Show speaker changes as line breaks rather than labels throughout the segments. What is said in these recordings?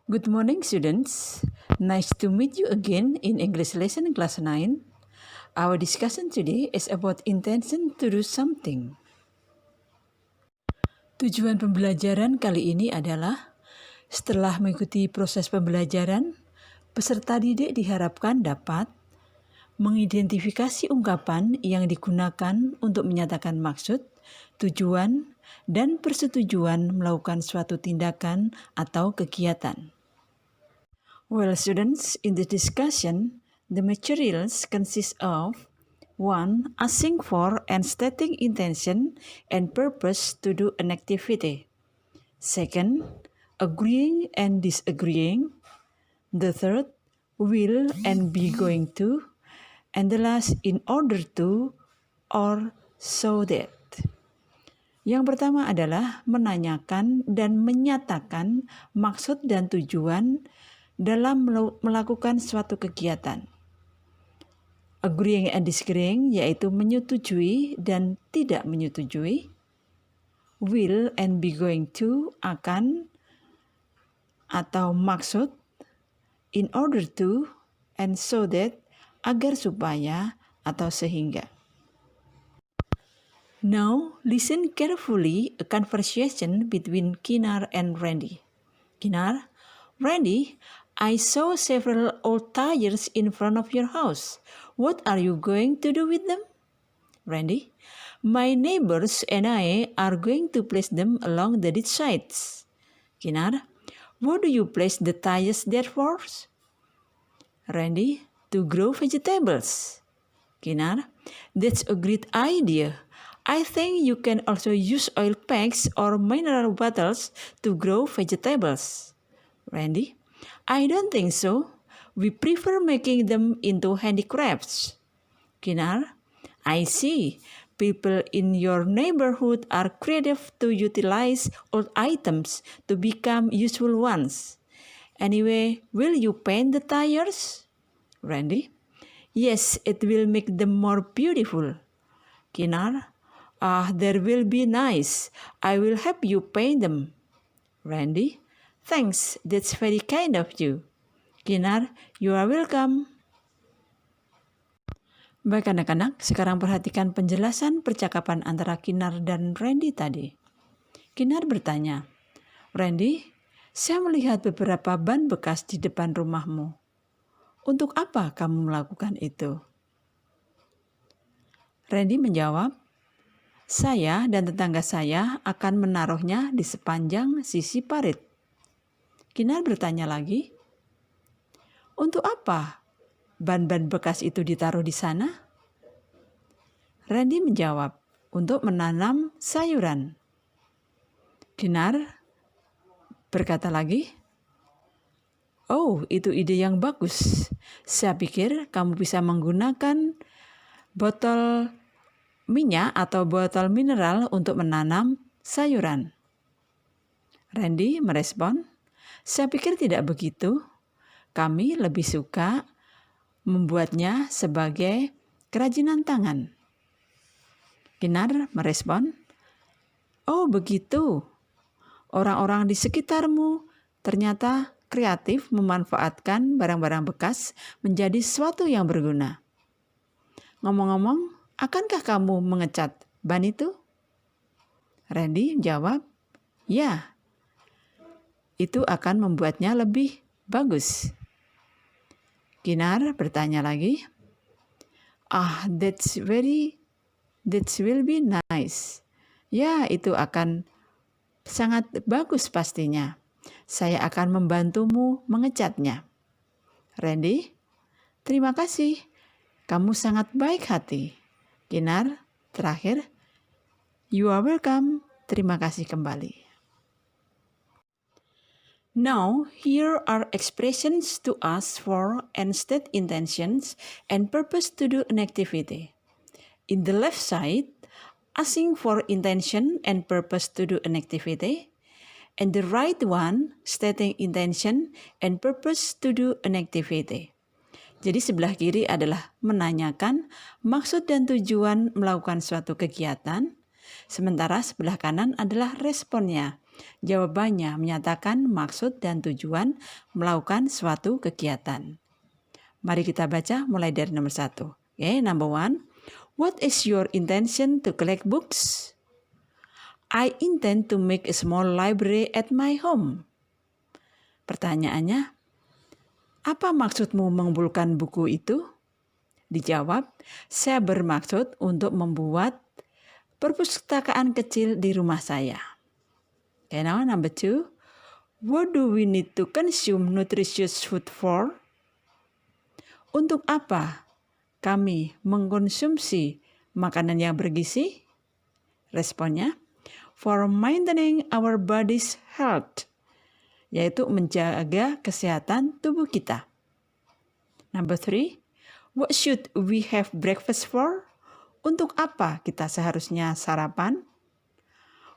Good morning, students. Nice to meet you again in English lesson class 9. Our discussion today is about intention to do something. Tujuan pembelajaran kali ini adalah setelah mengikuti proses pembelajaran, peserta didik diharapkan dapat mengidentifikasi ungkapan yang digunakan untuk menyatakan maksud, tujuan, dan persetujuan melakukan suatu tindakan atau kegiatan. Well, students, in the discussion, the materials consist of 1. Asking for and stating intention and purpose to do an activity. 2. Agreeing and disagreeing. The 3rd, will and be going to. And the last, in order to or so that. Yang pertama adalah menanyakan dan menyatakan maksud dan tujuan dalam melakukan suatu kegiatan. Agreeing and disagreeing yaitu menyetujui dan tidak menyetujui. Will and be going to akan atau maksud. In order to and so that agar supaya atau sehingga. Now listen carefully a conversation between Kinar and Randy. Kinar, Randy, I saw several old tires in front of your house. What are you going to do with them? Randy, my neighbors and I are going to place them along the ditch sides. Kinar, what do you place the tires there for? Randy, to grow vegetables. Kinar, that's a great idea. I think you can also use oil packs or mineral bottles to grow vegetables. Randy, I don't think so. We prefer making them into handicrafts. Kinar, I see. People in your neighborhood are creative to utilize old items to become useful ones. Anyway, will you paint the tires? Randy, yes, it will make them more beautiful. Kinar, that will be nice. I will help you paint them. Randy, thanks, that's very kind of you. Kinar, you are welcome. Baik anak-anak, sekarang perhatikan penjelasan percakapan antara Kinar dan Randy tadi. Kinar bertanya, Randy, saya melihat beberapa ban bekas di depan rumahmu. Untuk apa kamu melakukan itu? Randy menjawab, saya dan tetangga saya akan menaruhnya di sepanjang sisi parit. Kinar bertanya lagi, untuk apa ban-ban bekas itu ditaruh di sana? Randy menjawab, untuk menanam sayuran. Kinar berkata lagi, oh, itu ide yang bagus. Saya pikir kamu bisa menggunakan botol minyak atau botol mineral untuk menanam sayuran. Randy merespon, saya pikir tidak begitu. Kami lebih suka membuatnya sebagai kerajinan tangan. Kinar merespon, oh begitu. Orang-orang di sekitarmu ternyata kreatif memanfaatkan barang-barang bekas menjadi sesuatu yang berguna. Ngomong-ngomong, akankah kamu mengecat ban itu? Randy jawab, ya, itu akan membuatnya lebih bagus. Kinar bertanya lagi, that will be nice. Ya, itu akan sangat bagus pastinya. Saya akan membantumu mengecatnya. Randy, terima kasih. Kamu sangat baik hati. Kinar, terakhir, you are welcome. Terima kasih kembali. Now, here are expressions to ask for and state intentions and purpose to do an activity. In the left side, asking for intention and purpose to do an activity. And the right one, stating intention and purpose to do an activity. Jadi sebelah kiri adalah menanyakan maksud dan tujuan melakukan suatu kegiatan, sementara sebelah kanan adalah responnya, Jawabannya menyatakan maksud dan tujuan melakukan suatu kegiatan. Mari kita baca mulai dari nomor 1. Okay, number 1. What is your intention to collect books? I intend to make a small library at my home. Pertanyaannya, apa maksudmu mengumpulkan buku itu? Dijawab, saya bermaksud untuk membuat perpustakaan kecil di rumah saya. Okay, now number 2. What do we need to consume nutritious food for? Untuk apa kami mengkonsumsi makanan yang bergizi? Responnya, for maintaining our body's health, yaitu menjaga kesehatan tubuh kita. Number 3, what should we have breakfast for? Untuk apa kita seharusnya sarapan?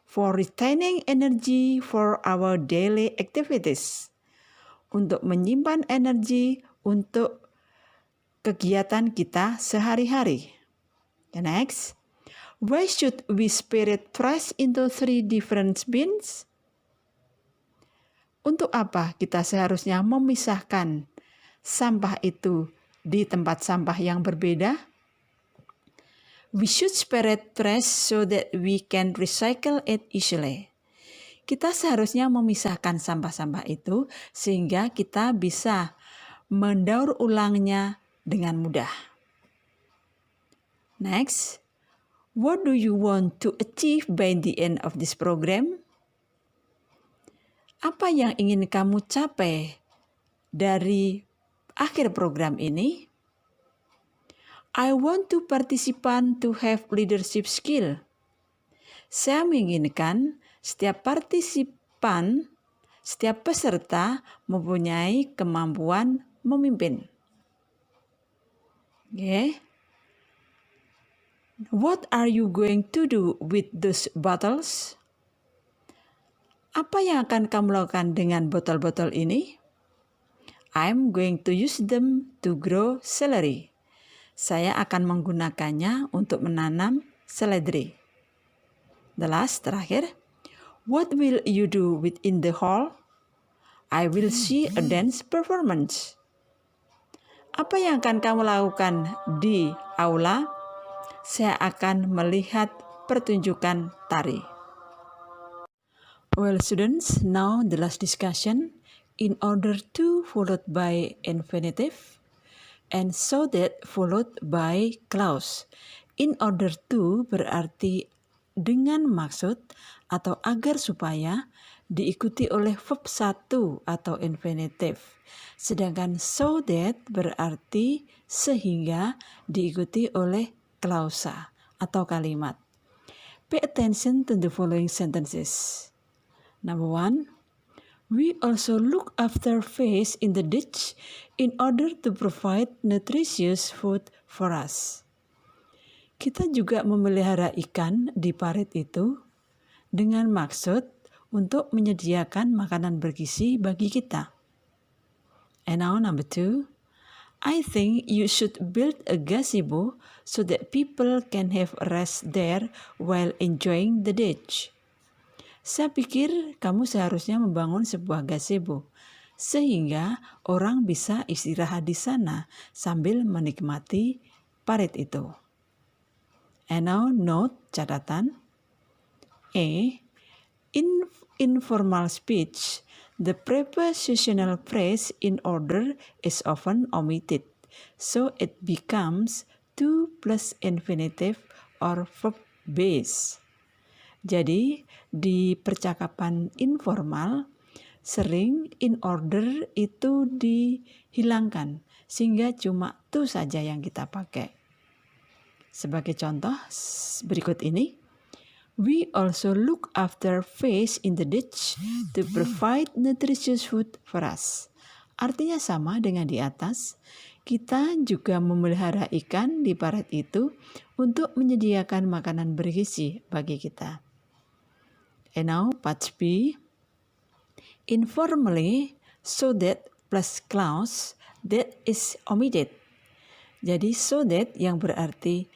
For retaining energy for our daily activities. Untuk menyimpan energi untuk kegiatan kita sehari-hari. The next, why should we spirit trash into 3 different bins? Untuk apa kita seharusnya memisahkan sampah itu di tempat sampah yang berbeda? We should separate trash so that we can recycle it easily. Kita seharusnya memisahkan sampah-sampah itu sehingga kita bisa mendaur ulangnya dengan mudah. Next, what do you want to achieve by the end of this program? Apa yang ingin kamu capai dari akhir program ini? I want to participant to have leadership skill. Saya menginginkan setiap peserta mempunyai kemampuan memimpin. Okay. What are you going to do with those bottles? Apa yang akan kamu lakukan dengan botol-botol ini? I'm going to use them to grow celery. Saya akan menggunakannya untuk menanam seledri. The last, terakhir. What will you do within the hall? I will see a dance performance. Apa yang akan kamu lakukan di aula? Saya akan melihat pertunjukan tari. Well, students, now the last discussion. In order to followed by infinitive and so that followed by clause. In order to berarti dengan maksud atau agar supaya diikuti oleh verb 1 atau infinitive. Sedangkan so that berarti sehingga diikuti oleh klausa atau kalimat. Pay attention to the following sentences. Number 1, we also look after fish in the ditch in order to provide nutritious food for us. Kita juga memelihara ikan di parit itu dengan maksud untuk menyediakan makanan bergizi bagi kita. And now number 2, I think you should build a gazebo so that people can have a rest there while enjoying the ditch. Saya pikir kamu seharusnya membangun sebuah gazebo sehingga orang bisa istirahat di sana sambil menikmati parit itu. And now note catatan. A. In informal speech, the prepositional phrase in order is often omitted, so it becomes to plus infinitive or verb base. Jadi, di percakapan informal, sering in order itu dihilangkan, sehingga cuma to saja yang kita pakai. Sebagai contoh, berikut ini. We also look after fish in the ditch to provide nutritious food for us. Artinya sama dengan di atas, kita juga memelihara ikan di parit itu untuk menyediakan makanan bergizi bagi kita. And now part B. Informally, so that plus clause that is omitted. Jadi so that yang berarti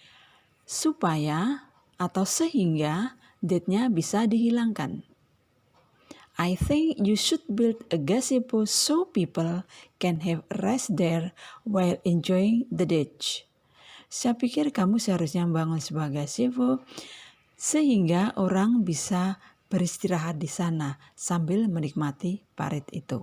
supaya atau sehingga that-nya bisa dihilangkan. I think you should build a gazebo so people can have rest there while enjoying the ditch. Saya pikir kamu seharusnya membangun sebuah gazebo sehingga orang bisa beristirahat di sana sambil menikmati parit itu.